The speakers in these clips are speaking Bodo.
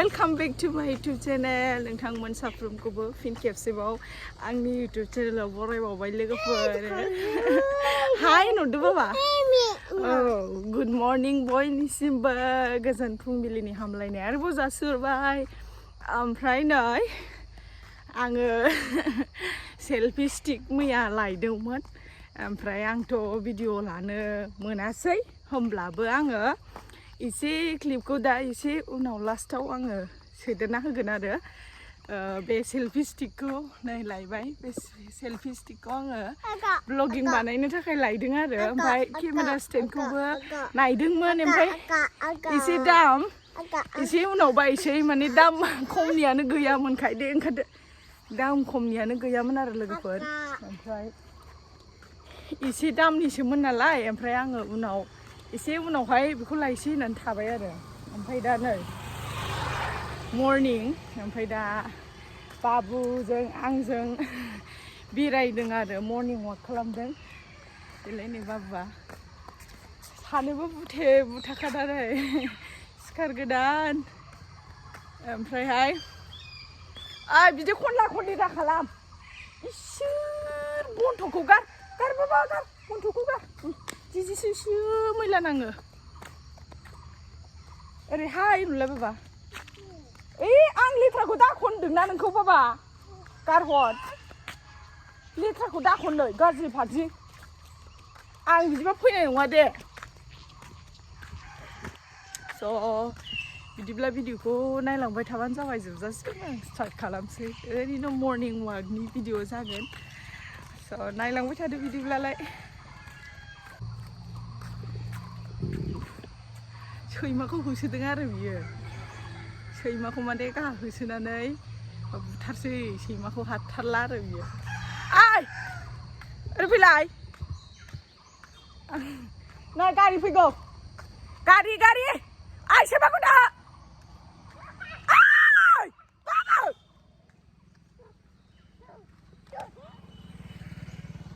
Welcome back to my YouTube channel. नोंथांमोन साफ्रोमखौबो फिन खेबसेबाव आंनि YouTube channel आव बरायबावबाय लोगोफोर. Hi नुदो बाबा. Oh, good morning बयनिसिमबो गोजोन फुंबिलिनि हामलायनाय आरोबाव जासिहरबाय. ओमफ्राय नै आङो सेल्फि स्टिक मैया लायदोंमोन. ओमफ्राय आंथ' भिडिअ लानो मोनासै. होमब्लाबो आङो इसे क्लिपखौ दा इसे उनाव लास्टाव आङो सोदेरना होगोन आरो बे सेल्फि स्टिकखौ नै लायबाय बे सेल्फि स्टिकखौ आङो ब्लगिं बानायनो थाखाय लायदों आरो ओमफ्राय केमेरा स्टेन्डखौबो नायदोंमोन ओमफ्राय इसे दाम इसे उनाव बायसै माने दाम खमनियानो गैयामोनखाय दे ओंखारदो दाम खमनियानो गैयामोन आरो लोगोफोर ओमफ्राय इसे दामनिसोमोन नालाय ओमफ्राय आङो उनाव इसे उनावहाय बेखौ लायसै होननानै थाबाय आरो ओमफ्राय दा नै मर्निं ओमफ्राय दा बाबुजों आंजों बेरायदों आरो मर्निं वाक खालामदों देलाय नै बाबुआ सानोबो बुथे बुथाखादारै सिखार गोदान ओमफ्रायहाय बिदि खनला खनलि दा खालाम इसोर बन्थ'खौ गार बाबा गार बन्थ'खौ गार जिजिसो मैला नाङो ओरैहाय नुलाय बाबा आं लेथ्राखौ दाखनदोंना नोंखौ बाबा गारहर लेथ्राखौ दाखनलै गाज्रि फाज्रि आं बिदिबा फैनाय नङा दे स' बिदिब्ला भिडिअखौ नायलांबाय थाबानो जाबाय जोबजासिम आं स्टार्ट खालामसै ओरैनो मर्निं वाकनि भिडिअ जागोन स' नायलांबाय थादो बिदिब्लालाय सैमाखौ होसोदों आरो बियो सैमाखौ माने गाहा होसोनानै बुथारसै सैमाखौ हाथारला आरो बियो ओरै फैलाय नै गारि फैगौ गारि सैमाखौ दा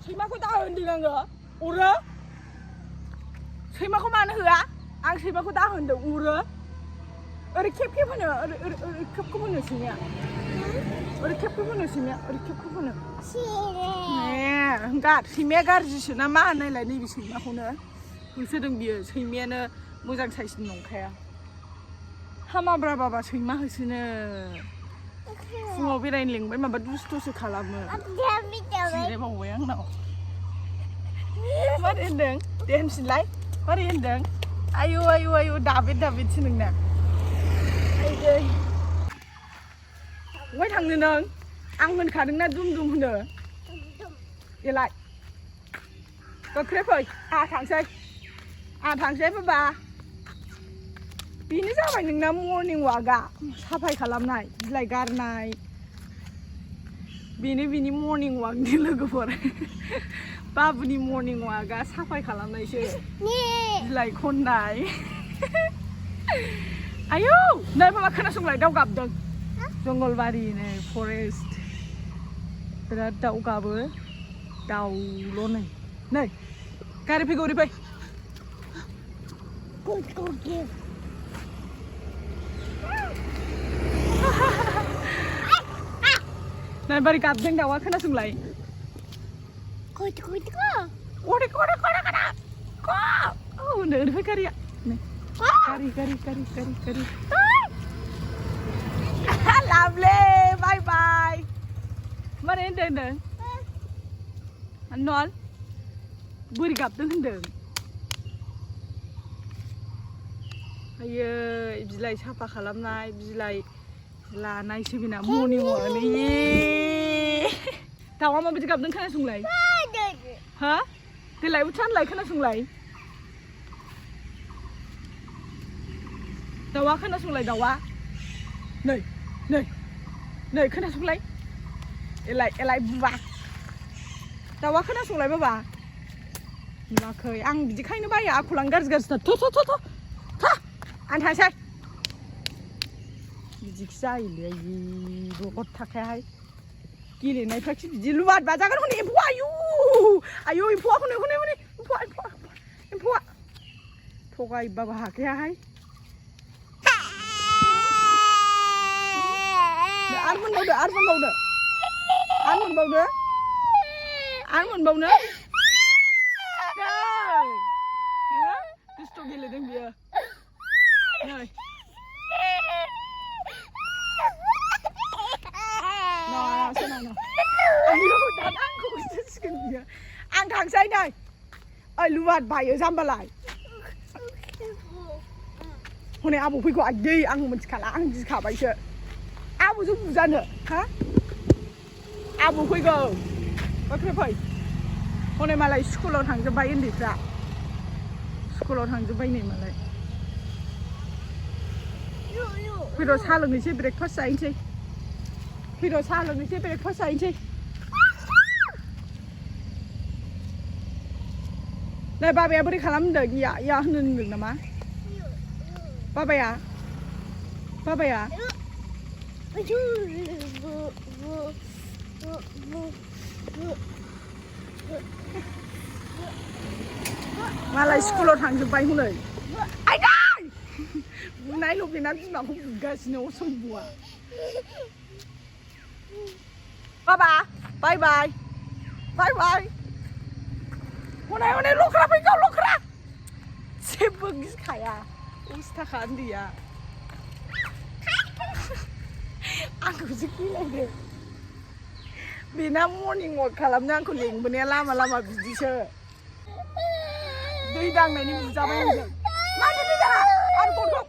सैमाखौ दा होनदों आङो अरो सैमाखौ मानो होआ आं सैमाखौ दा होनदों उरो ओरै खेब होनो ओरै खेबखौ होनो सैमाया ओरै खेबखौ होनो सैमाया ओरै खेबखौ होनो गार सैमाया गाज्रिसो ना मा होननायलाय नैबे सैमाखौनो होसोदों बियो सैमायानो मोजां साइसनि नंखाया हामाब्रा बाबा सैमा होसोनो फुङाव बेरायनो लिंबाय माबा दुस्थ'सो खालामो जिरायबावबाय आंनाव मारै होनदों दे होनफिनलाय मारै होनदों आयु दाबिदसो नोंना बहाय थांनो नों आं होनखादोंना दुम होनो एलाय गोख्रै फै आंहा थांसै बाबा बेनो जाबाय नोंना मर्निं वाकआ साफाय खालामनाय बिलाइ गारनाय बेनो बिनि मर्निं वाकनि लोगोफोर बाबुनि मर्निं वाकआ साफाय खालामनायसो बिलाइ खननाय आयौ नै माबा खोनासंलाय दाउ गाबदों जंगलबारि नै फरेस्ट बिराद दाउ गाबो दाउल' नै गारि फैगौ ओरै फै नै बारि गाबदों दाउआ खोनासंलाय ओरैफाय गारिया गारि लाभले बाय मारै होनदों नल बोरै गाबदों होनदों आयै बिलाइ साफा खालामनाय बिलाइ लानायसो बेना मर्निं वाक दाउआ माबायदि गाबदों खोनासंलाय हा देलाय उथानलाय खोनासंलाय दाउआ खोनासंलाय दाउआ नै खोनासंलाय एलाय बुबा दाउआ खोनासंलाय बाबा नुवाखै आं बिदिखायनो बायो आखलानो गाज्रिथार थ' आं थांसै बिदिखि जायोलै रगत थाखायाहाय गेलेनायफ्राखि बिदि लुवाद बाजागोन हनै एम्फौआ आयु एम्फौआ हनै एम्फौआ थगायबाबो हाखायाहाय मोनबावनो दुस्थ' गेलेदों बियो नै आं थांसै नै ओइ लुवाद बायो जाम्बालाय हनै आबौ फैगौ आयै आं मिथिखाला आं गिखाबायसो आबौजों बुजानो हा आबौ फैगौ बाख्रि फै हनै मालाय स्कुलाव थांजोब्बाय उन्दैफ्रा स्कुलाव थांजोब्बाय नै मालाय फैद' साहा लोंनोसै ब्रेकफास्ट जाहैनोसै फैद' साहा लोंनोसै ब्रेकफास्ट जाहैनोसै नै बाबाया बोरै खालामदों या होनदों नामा बाबाया मालाय स्कुलाव थांजोब्बाय हनै आइदै बुनायल' बेना बिमाखौ बुगासिनो असम्बुआ बाबा बाय बाय हनै लख्रा फैगौ लख्रा जेबो गिखाया उस्थाखा उन्दैया आंखौसो गिलायदों बेना मर्निं वाक खालामनो आंखौ लेंबोनाया लामा बिदिसो दै दांनायनि बुजाबाय आंजों मानो दै दाङा आरो गथ'खौ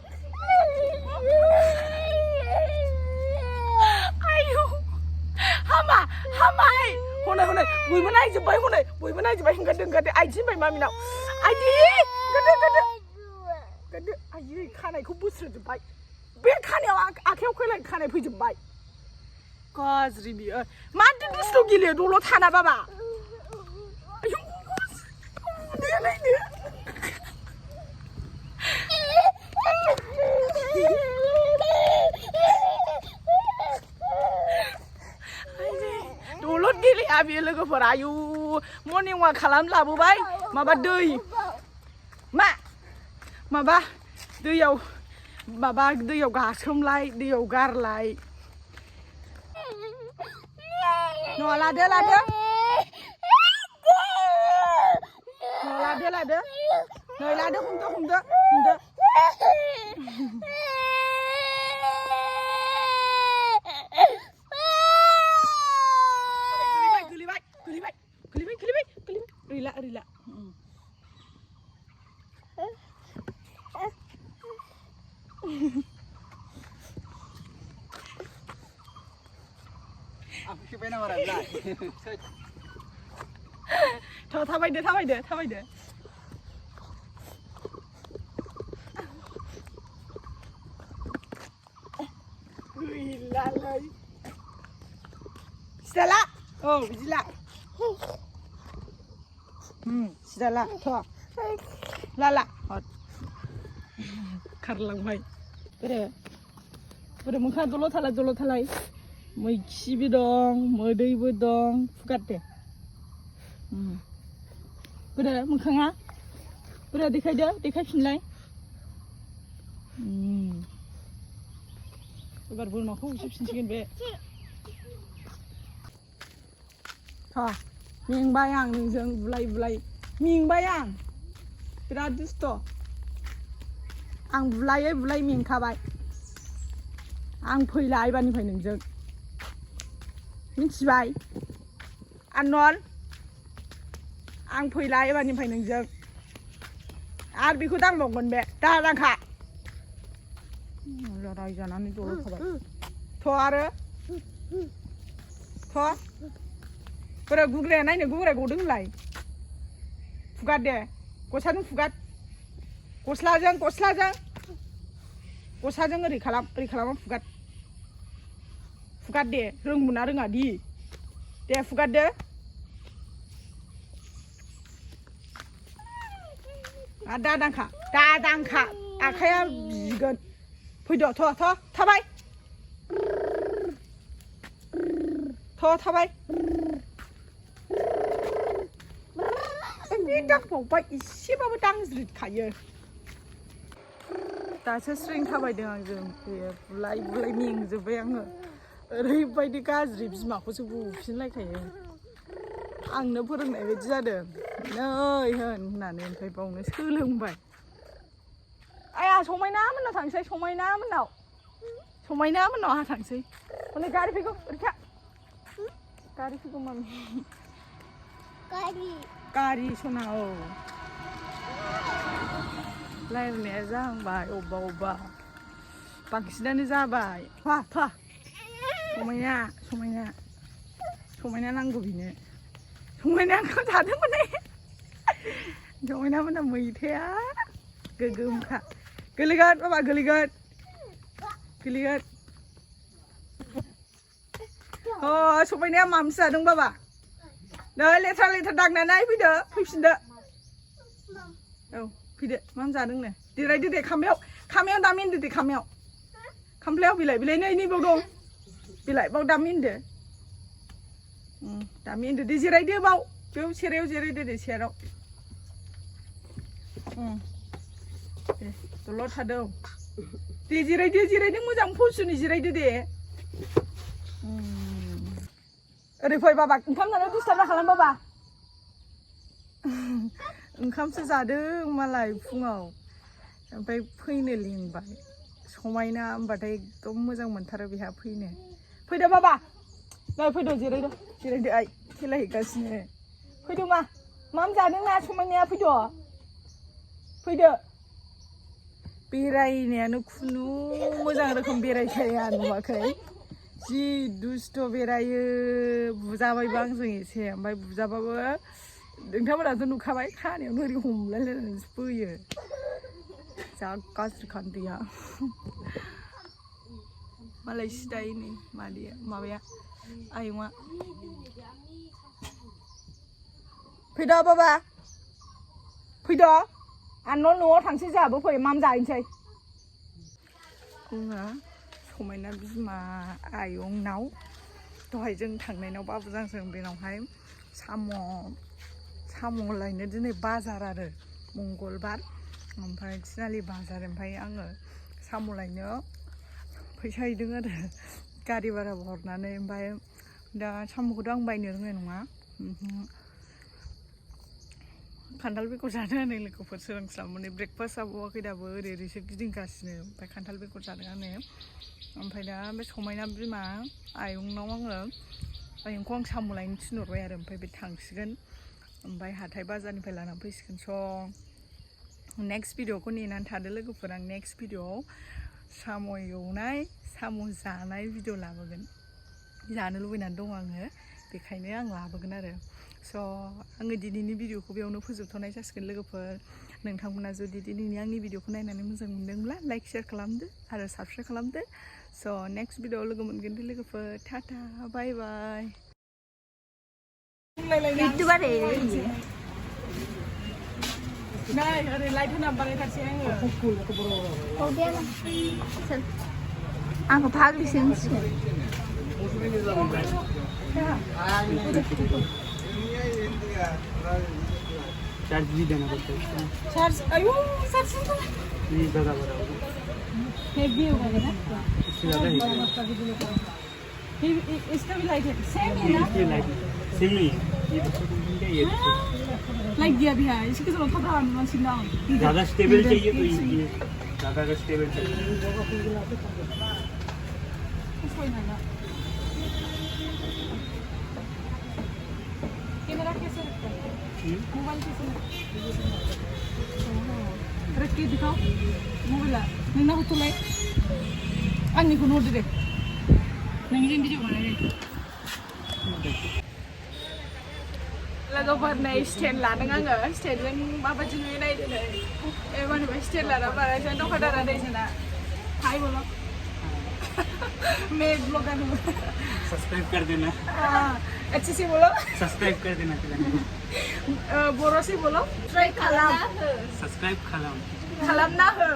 आयौ हामाय हनै बयबो नायजोब्बाय होंगारदो आइथिंबाय मामिनाव आइदि गोदो आयै खानायखौ बोस्रोजोब्बाय बे खानायाव आखायाव खानाय फैजोब्बाय गाज्रि बियो माथो दुस्थ' गेलेयो दल' थाना बाबा आयौ दलद गेलेया बियो लोगोफोर आयु मर्निं वाक खालामनो लाबोबाय माबा दै माबा दैयाव गासोमलाय दैयाव गारलाय न'आ लादो नै लादो हमदो गोलैबाय रैला थाबायदो गैलालै सिदाला औ बिदिला सिदाला लाला खारलांबाय बोरो मोखां दल' थालाय मैखिबो दं मोदैबो दं फुगार दे बोरो मोखाङा बोरो देखायफिनलाय एबार बोरमाखौ होसोफिनसिगोन बे मेंबाय आं नोंजों बुलाय मेंबाय आं बिराद दुस्थ' आं बुलायै मेंखाबाय आं फैला एबारनिफ्राय नोंजों मिथिबाय आनन आं फैला एबारनिफ्राय नोंजों आरो बेखौ दांबावगोन बे दाखा रायजानानै दल' थाबाय आरो बोरो गुग्राया नायनो गुग्राया गदों होनलाय फुगार दे गस्लाजों फुगार गस्लाजों ओरै खालामा फुगार दे रोंगौना रोङा दि दे फुगारदो आरो दादांखा आखाइया बिगोन फैद' थाबाय दांबावबाय एसेबाबो दांज्रिदखायो दासो स्रिं थाबायदों आंजों बुलाय मेंजोब्बाय आङो ओरैबायदि गाज्रि बिमाखौसो बुफिनलायखायो आंनो फोरोंनाय बायदि जादों नै होन होननानै ओमफ्राय बावनो सोलोंबाय आया समायना मोननाव थांसै समायना मोननाव आहा थांसै हनै गारि फैगौ ओरैखा गारि फैगौ मामि गारि सना औ रायलायनाया जाहांबाय अबेबा बांसिनानो जाबाय फा समायना नांगौ बेनो समायना ओंखाम जादोंमोन समायना मोना मैथाया गोगोमखा गोलैगोन बाबा गोलैगोन अ समायनाया मामसो जादों बाबा नै लेथ्रा दांनानै फैफिनदो औ फैदो माम जादोंनो जिरायदो दे खामायाव दामिनदो दे खामफ्लायाव बिलाइ नै बाव दं बिलाइ बाव दामिनदो दे जिरायदो बाव बेयाव सेरायाव जिरायदो दे सेराव दे दलर थादो दे जिरायदो मोजां फसुनि जिरायदो दे ओरै फै बाबा ओंखाम जानो डिस्टार्ब खालाम बाबा ओंखामसो जादों मालाय फुङाव ओमफ्राय फैनो लिंबाय समायना होनबाथाय एकदम मोजां मोनथारो बेहा फैदो बाबा नै फैदो जिरायदो आइ खेलायहैगासिनो फैदो माम जादों ना समायनाया फैदो बेरायनायानो खुनु मोजां रोखोम बेरायखाया नुवाखै जि दुस्थ' बेरायो बुजाबायबो आंजों एसे ओमफ्राय बुजाबाबो नोंथांमोनाथ' नुखाबाय खानायावनो ओरै हमलायलायनानैसो बोयो जा गाज्रि खान्दैया मालाय सिदाय नै माबाया आयंआ फैदो बाबा फैदो न'आव थांसै जोंहाबो फै माम जाहैनोसै समायना बिमा आयंनाव दहाय जों थांनायनाव बाबुजों बेनावहाय साम' लायनो दिनै बाजार आरो मंगलबार ओमफ्राय थिनालि बाजार ओमफ्राय आङो साम' लायनो फैसा हैदों आरो गारि भारा हरनानै ओमफ्राय दा साम'खौथ' आं बायनो रोंनाय नङा खान्थाल बेगर जानो होनै लोगोफोर सोलोंस्लाबनानै ब्रेकफास्ट जाबावाखै दाबो ओरैसो गिदिंगासिनो ओमफ्राय खान्थाल बेगर जादों आङो ओमफ्राय दा बे समायना बिमा आयंनाव आयंखौ आं साम' लायनो थिनहरबाय आरो ओमफ्राय बे थांसिगोन ओमफ्राय हाथाय बाजारनिफ्राय लानानै फैसिगोन नेक्स्ट भिडिअखौ नेनानै थादो लोगोफोर आं नेक्स्ट भिडिअआव साम' एवनाय साम' जानाय भिडिअ लाबोगोन जानो लुबैनानै दं आङो बेखायनो आं लाबोगोन आरो आङो दिनैनि भिडिअखौ बेयावनो फोजोबथ'नाय जासिगोन लोगोफोर नोंथांमोना जुदि दिनैनि आंनि भिडिअखौ नायनानै मोजां मोनदोंब्ला लाइक शेयार खालामदो आरो साबस्क्राइब खालामदो नेक्स्ट भिडिअआव लोगो मोनगोन दे लोगोफोर टाटा बाय बाय नै ओरै लाइट होनानै बानायथारसै आंखौ फाग्लिसो चार्ज भी देना पड़ता है चार्ज ये ज़्यादा बड़ा होगा हेवी होगा ना इससे ज़्यादा इसका भी लाइट है सेम है ना ये लाइट सेम नहीं है ये बच्चों को मिलता है ये लाइट दिया भी है इसके साथ थोड़ा मशीन डाउन ज़्यादा स्टेबल चाहिए तो ये ज़्यादा अगर स्टेबल चाहिए कैमरा कैसे रखता है मोबाइल कैसे रख के दिखाओ मोबाइल नोंना होथ'लाय आंनिखौ हरदो दे नोंजों भिडिअ बानायदो लोगोफोर नै स्टेन्ड लादों आङो स्टेन्डजों माबायदि नुयो नायदो नै मानिफ्राय स्टेन्ड लाना बानायसै दखानदारा नै जोंना हाय बोलो मैं ब्लॉगर हूँ सब्सक्राइब कर देना अच्छे से बोलो सब्सक्राइब कर देना बोरो से बोलो सब्सक्राइब खालामना हो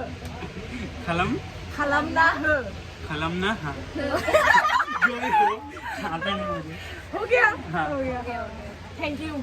खालामना हो जो भी हो आता नहीं मुझे हो गया थैंक यू